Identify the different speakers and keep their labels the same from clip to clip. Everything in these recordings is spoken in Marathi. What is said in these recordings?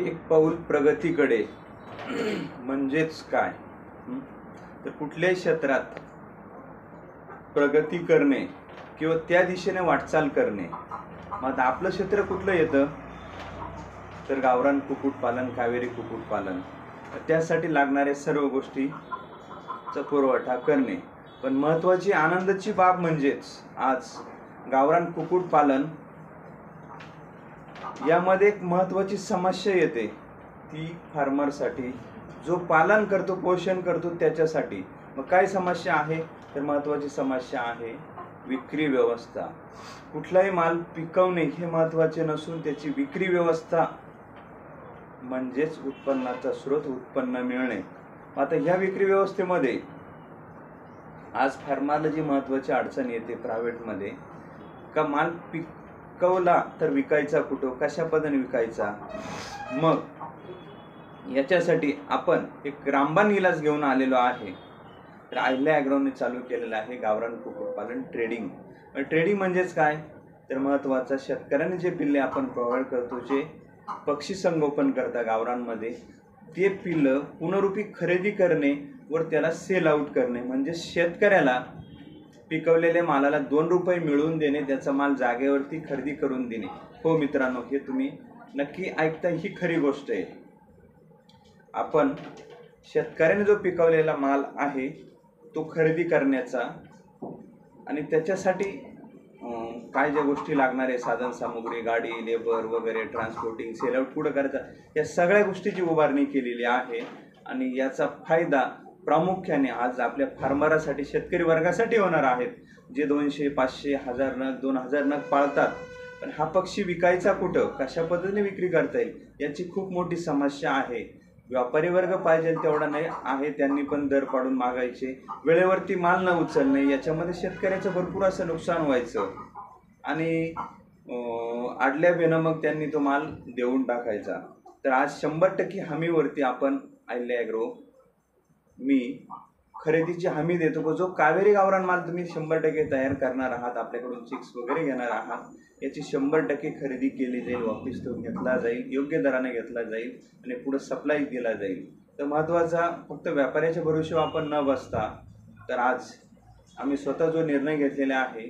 Speaker 1: एक पाऊल प्रगतीकडे म्हणजेच काय? तर कुठल्याही क्षेत्रात प्रगती करणे किंवा त्या दिशेने वाटचाल करणे. मग आता आपलं क्षेत्र कुठलं येतं? तर गावरान कुक्कुटपालन, कावेरी कुक्कुटपालन. त्यासाठी लागणाऱ्या सर्व गोष्टीचा पुरवठा करणे. पण महत्त्वाची आनंदाची बाब म्हणजेच आज गावरान कुक्कुटपालन यामध्ये एक महत्त्वाची समस्या येते, ती फार्मरसाठी, जो पालन करतो, पोषण करतो त्याच्यासाठी. मग काय समस्या आहे? तर महत्त्वाची समस्या आहे विक्री व्यवस्था. कुठलाही माल पिकवणे हे महत्त्वाचे नसून त्याची विक्री व्यवस्था म्हणजेच उत्पन्नाचा स्रोत, उत्पन्न मिळणे. आता ह्या विक्री व्यवस्थेमध्ये आज फार्मरला जी महत्त्वाची अडचण येते प्रायव्हेटमध्ये, का माल पिकवला तर विकायचा कुठं, कशा पद्धतीने विकायचा. मग याच्यासाठी आपण एक रामबाण इलाज घेऊन आलेलो आहे. तर अहिल्या ॲग्रोने चालू केलेलं आहे गावरान कुक्कुटपालन ट्रेडिंग. ट्रेडिंग म्हणजेच काय? तर महत्त्वाचा शेतकऱ्यांनी जे पिल्ले आपण प्रोव्हाइड करतो, जे पक्षी संगोपन करता गावरांमध्ये, ते पिल्लं पुनरुपी खरेदी करणे व त्याला सेल आउट करणे. म्हणजे शेतकऱ्याला पिकवलेल्या मालाला 2 रुपये मिळवून देणे, त्याचा माल जागेवरती खरेदी करून देणे. हो मित्रांनो, हे तुम्ही नक्की ऐकता, ही खरी गोष्ट आहे. आपण शेतकऱ्याने जो पिकवलेला माल आहे तो खरेदी करण्याचा आणि त्याच्यासाठी काय ज्या गोष्टी लागणार आहे, साधन सामुग्री, गाडी, लेबर वगैरे, ट्रान्सपोर्टिंग, सेल आउट कुठं करायचा, या सगळ्या गोष्टीची उभारणी केलेली आहे. आणि याचा फायदा प्रामुख्याने आज आपल्या फार्मरासाठी, शेतकरी वर्गासाठी होणार आहेत, जे 200, 500, 1000 नग, 2000 नग पाळतात. पण हा पक्षी विकायचा कुठं, कशा पद्धतीने विक्री करता येईल, याची खूप मोठी समस्या आहे. व्यापारी वर्ग पाहिजे तेवढा नाही आहे, त्यांनी पण दर पाडून मागायचे, वेळेवरती माल न उचलणे, याच्यामध्ये शेतकऱ्याचं भरपूर असं नुकसान व्हायचं. आणि आडल्या बेनं मग त्यांनी तो माल देऊन टाकायचा. तर आज 100% हमीवरती आपण अहिल्या ॲग्रो, मी खरेदीची हमी देतो. जो कावेरी गावरान माल तुम्ही 100% तयार करणार आहात, आपल्याकडून चिक्स वगैरे घेणार आहात, याची 100% खरेदी केली जाईल, वापस तो घेतला जाईल, योग्य दराने घेतला जाईल आणि पुढे सप्लाय दिला जाईल. तर महत्त्वाचा फक्त व्यापाऱ्याच्या भरोश्यावर आपण न बसता, तर आज आम्ही स्वतः जो निर्णय घेतलेला आहे,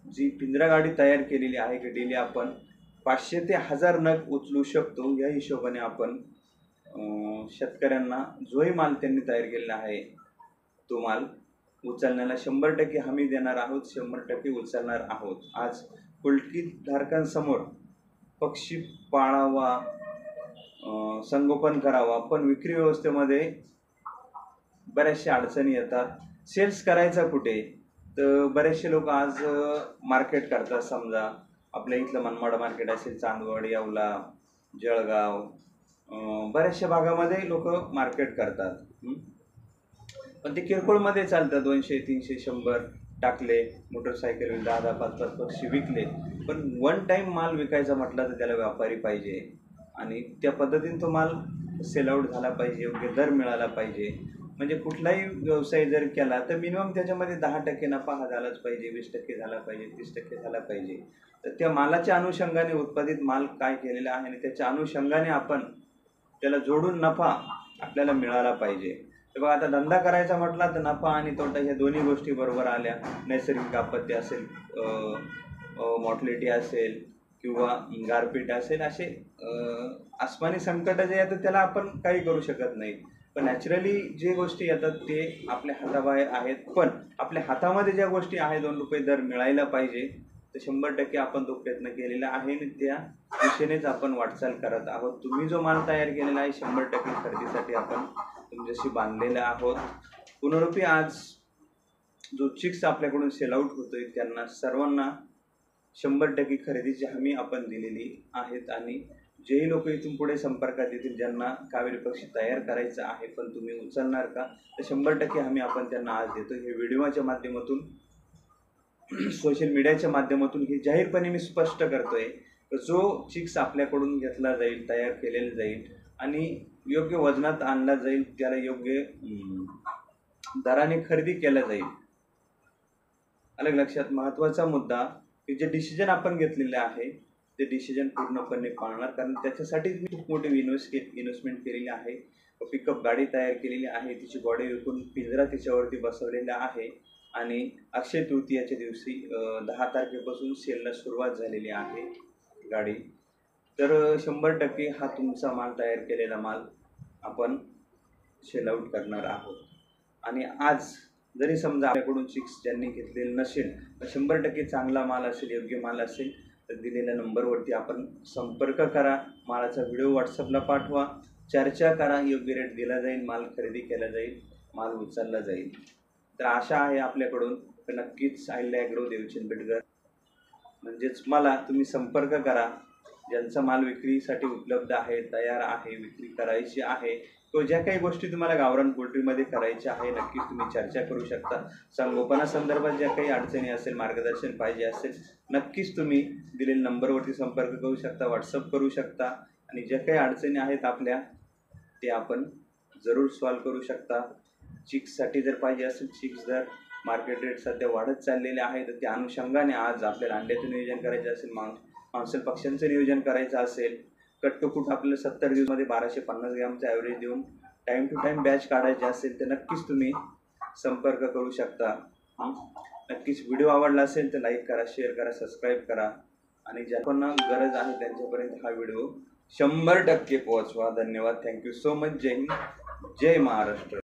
Speaker 1: जी पिंजरा गाडी तयार केलेली आहे की डेली आपण 500 ते 1000 नग उचलू शकतो, या हिशोबाने आपण शेतकऱ्यांना जोही माल त्यांनी तयार केलेला आहे तो माल उचलण्याला 100% हमी देणार आहोत, 100% उचलणार आहोत. आज कुलकीधारकांसमोर पक्षी पाळावा, संगोपन करावा, पण विक्री व्यवस्थेमध्ये बऱ्याचशा अडचणी येतात. सेल्स करायचा कुठे? तर बरेचसे लोक आज मार्केट करतात. समजा आपल्या इथलं मनमाड मार्केट असेल, चांदवड, येवला, जळगाव, बऱ्याचशा भागामध्ये लोक मार्केट करतात. पण ते किरकोळमध्ये चालतं. 200, 300, 100 टाकले, मोटरसायकल 10-10, 5-5 पक्षी विकले. पण वन टाईम माल विकायचा म्हटलं तर त्याला व्यापारी पाहिजे आणि त्या पद्धतीने तो माल सेल आउट झाला पाहिजे, योग्य दर मिळाला पाहिजे. म्हणजे कुठलाही व्यवसाय जर केला तर मिनिमम त्याच्यामध्ये 10% नफा हा झालाच पाहिजे, 20% झाला पाहिजे, 30% झाला पाहिजे. तर त्या मालाच्या अनुषंगाने, उत्पादित माल काय केलेला आहे आणि त्याच्या अनुषंगाने आपण त्याला जोडून नफा आपल्याला मिळाला पाहिजे. तर बघा, आता धंदा करायचा म्हटला तर नफा आणि तोटा ह्या दोन्ही गोष्टी बरोबर आल्या. नैसर्गिक आपत्ती असेल, मॉर्टॅलिटी असेल किंवा गारपीट असेल, असे आसमानी संकट जे येतात त्याला आपण काही करू शकत नाही. पण नॅचरली जे गोष्टी येतात ते आपल्या हाताबाहेर आहेत. पण आपल्या हातामध्ये ज्या गोष्टी आहेत, 2 रुपये दर मिळायला पाहिजे, तर 100% आपण तो प्रयत्न केलेला आहे आणि त्या दिशेनेच आपण वाटचाल करत आहोत. तुम्ही जो माल तयार केलेला आहे 100% खरेदीसाठी आपण तुमच्याशी बांधलेला आहोत. पुनरुपी आज जो चिक्स आपल्याकडून सेल आउट होतोय, त्यांना सर्वांना 100% खरेदीची हमी आपण दिलेली आहेत. आणि जेही लोक इथून पुढे संपर्कात येतील, ज्यांना कावेरी पक्षी तयार करायचं आहे पण तुम्ही उचलणार का, तर 100% हमी आपण त्यांना आज देतो. हे व्हिडिओच्या माध्यमातून, सोशल मीडियाच्या माध्यमातून हे जाहीरपणे मी स्पष्ट करतोय. जो चिक्स आपल्याकडून घेतला जाईल, तयार केलेला जाईल आणि योग्य वजनात आणला जाईल, त्याला योग्य दराने खरेदी केला जाईल. अलग लक्षात महत्त्वाचा मुद्दा की जे डिसिजन आपण घेतलेले आहे ते डिसिजन पूर्णपणे पाळणार, कारण त्याच्यासाठी मी खूप मोठी इन्व्हेस्टमेंट केलेली आहे. पिकअप गाडी तयार केलेली आहे, तिची बॉडी विकून पिंजरा तिच्यावरती बसवलेला आहे आणि अक्षय तृतीयाच्या दिवशी 10 तारखेपासून सेलला सुरुवात झालेली आहे गाडी. तर 100% हा तुमचा माल, तयार केलेला माल आपण सेल आउट करणार आहोत. आणि आज जरी समजा आपल्याकडून चिक्स ज्यांनी घेतलेले नसेल, तर 100% चांगला माल असेल, योग्य माल असेल, तर दिलेल्या नंबरवरती आपण संपर्क करा, मालाचा व्हिडिओ व्हॉट्सअपला पाठवा, चर्चा करा, योग्य रेट दिला जाईल, माल खरेदी केला जाईल, माल उचलला जाईल. तर आशा आहे आपल्याकडून, तर नक्कीच अहिल्या ॲग्रो देवचंद म्हणजेच मला तुम्ही संपर्क करा. ज्यांचा माल विक्रीसाठी उपलब्ध आहे, तयार आहे, विक्री करायची आहे, तो ज्या काही गोष्टी तुम्हाला गावरान पोल्ट्रीमध्ये करायच्या आहे, नक्कीच तुम्ही चर्चा करू शकता. संगोपनासंदर्भात ज्या काही अडचणी असेल, मार्गदर्शन पाहिजे असेल, नक्कीच तुम्ही दिलेल्या नंबरवरती संपर्क करू शकता, व्हॉट्सअप करू शकता आणि ज्या काही अडचणी आहेत आपल्या, ते आपण जरूर सॉल्व करू शकता. चिक्ससाठी जर पाहिजे असेल, चिक्स जर मार्केट रेट सध्या वाढत चाललेले आहे, तर त्या अनुषंगाने आज आपल्याला अंड्याचं नियोजन करायचं असेल, मांसल पक्ष्यांचं नियोजन करायचं असेल, कट टू कुट आपल्याला 70 दिवसामध्ये 1250 ग्रॅमचा ॲव्हरेज देऊन टाईम टू टाईम बॅच काढायचे असेल, तर नक्कीच तुम्ही संपर्क करू शकता. नक्कीच व्हिडिओ आवडला असेल तर लाईक करा, शेअर करा, सबस्क्राईब करा आणि ज्यांना गरज आहे त्यांच्यापर्यंत हा व्हिडिओ 100% पोहोचवा. धन्यवाद. Thank you so much. जय हिंद, जय महाराष्ट्र.